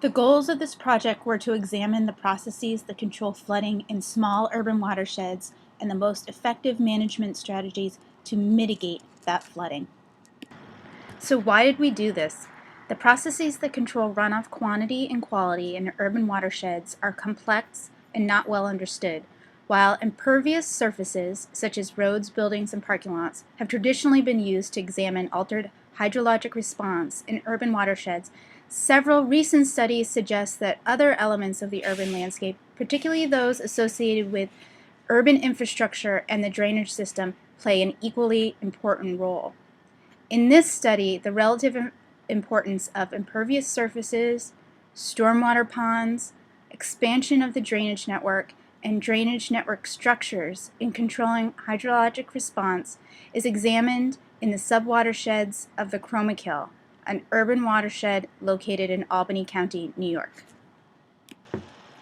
The goals of this project were to examine the processes that control flooding in small urban watersheds and the most effective management strategies to mitigate that flooding. So why did we do this? The processes that control runoff quantity and quality in urban watersheds are complex and not well understood, while impervious surfaces, such as roads, buildings, and parking lots, have traditionally been used to examine altered hydrologic response in urban watersheds. Several recent studies suggest that other elements of the urban landscape, particularly those associated with urban infrastructure and the drainage system, play an equally important role. In this study, the relative importance of impervious surfaces, stormwater ponds, expansion of the drainage network, and drainage network structures in controlling hydrologic response is examined in the subwatersheds of the Chromoscape, an urban watershed located in Albany County, New York.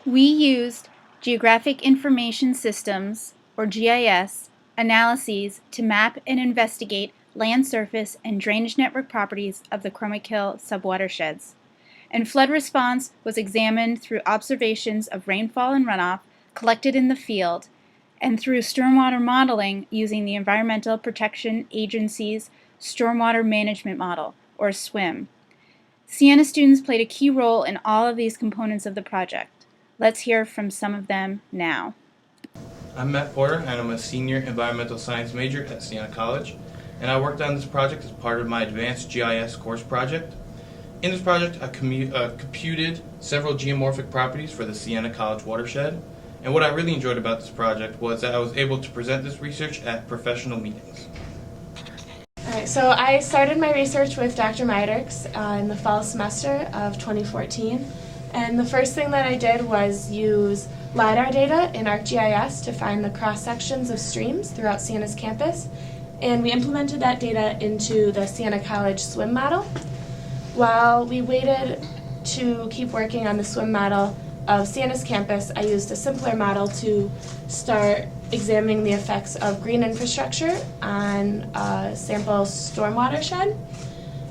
We used Geographic Information Systems, or GIS, analyses to map and investigate land surface and drainage network properties of the Chromoscape subwatersheds. And flood response was examined through observations of rainfall and runoff collected in the field and through stormwater modeling using the Environmental Protection Agency's Stormwater Management Model, or SWIM. Siena students played a key role in all of these components of the project. Let's hear from some of them now. I'm Matt Porter, and I'm a senior environmental science major at Siena College, and I worked on this project as part of my advanced GIS course project. In this project, I computed several geomorphic properties for the Siena College watershed, and what I really enjoyed about this project was that I was able to present this research at professional meetings. Alright, so I started my research with Dr. Meierdiercks in the fall semester of 2014, and the first thing that I did was use LiDAR data in ArcGIS to find the cross-sections of streams throughout Siena's campus, and we implemented that data into the Siena College SWIM model. While we waited to keep working on the SWIM model of Siena's campus, I used a simpler model to start examining the effects of green infrastructure on a sample stormwater shed.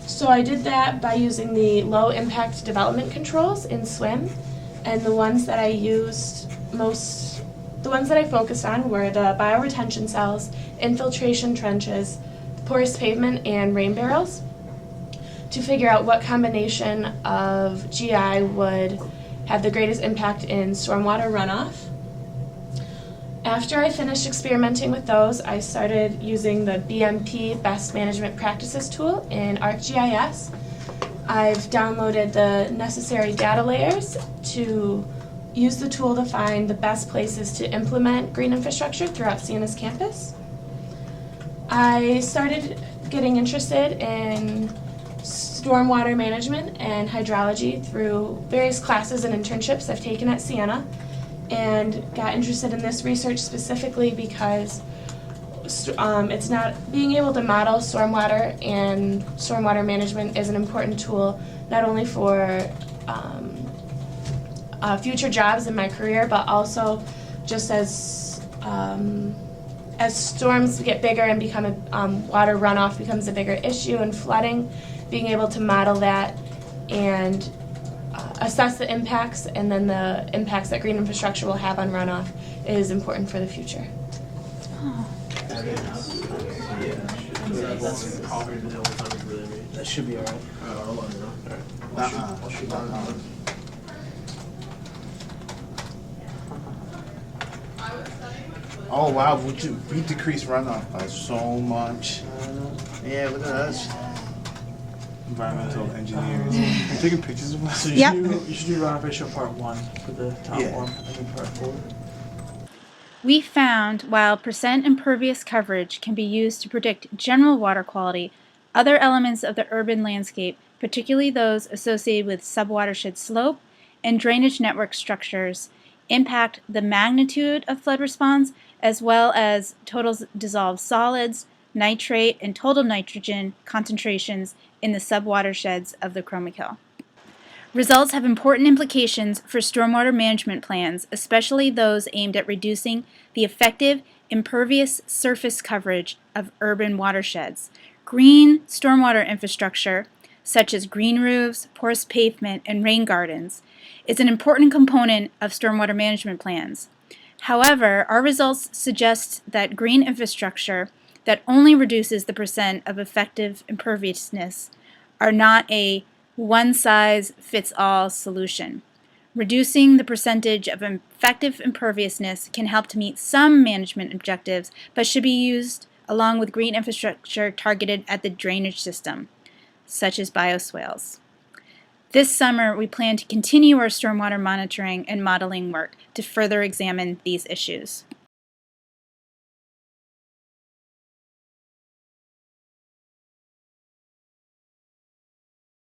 So I did that by using the low impact development controls in SWIM, and the ones that I focused on were the bioretention cells, infiltration trenches, porous pavement, and rain barrels to figure out what combination of GI would have the greatest impact in stormwater runoff. After I finished experimenting with those, I started using the BMP Best Management Practices tool in ArcGIS. I've downloaded the necessary data layers to use the tool to find the best places to implement green infrastructure throughout Siena's campus. I started getting interested in stormwater management and hydrology through various classes and internships I've taken at Siena, and got interested in this research specifically because it's not being able to model stormwater, and stormwater management is an important tool not only for future jobs in my career, but also just as storms get bigger and become water runoff becomes a bigger issue, and flooding, being able to model that and assess the impacts and then the impacts that green infrastructure will have on runoff is important for the future. Oh. That should be alright. Oh wow, we decreased runoff by so much. Yeah, look at us. Environmental engineers. You're taking pictures of us? So Yep. you should do runoff ratio part 1 for the top Yeah. one, and then part 4. We found while percent impervious coverage can be used to predict general water quality, other elements of the urban landscape, particularly those associated with subwatershed slope and drainage network structures, impact the magnitude of flood response as well as total dissolved solids, nitrate, and total nitrogen concentrations in the subwatersheds of the Chromoscape. Results have important implications for stormwater management plans, especially those aimed at reducing the effective impervious surface coverage of urban watersheds. Green stormwater infrastructure, such as green roofs, porous pavement, and rain gardens, is an important component of stormwater management plans. However, our results suggest that green infrastructure that only reduces the percent of effective imperviousness are not a one-size-fits-all solution. Reducing the percentage of effective imperviousness can help to meet some management objectives, but should be used along with green infrastructure targeted at the drainage system, such as bioswales. This summer, we plan to continue our stormwater monitoring and modeling work to further examine these issues.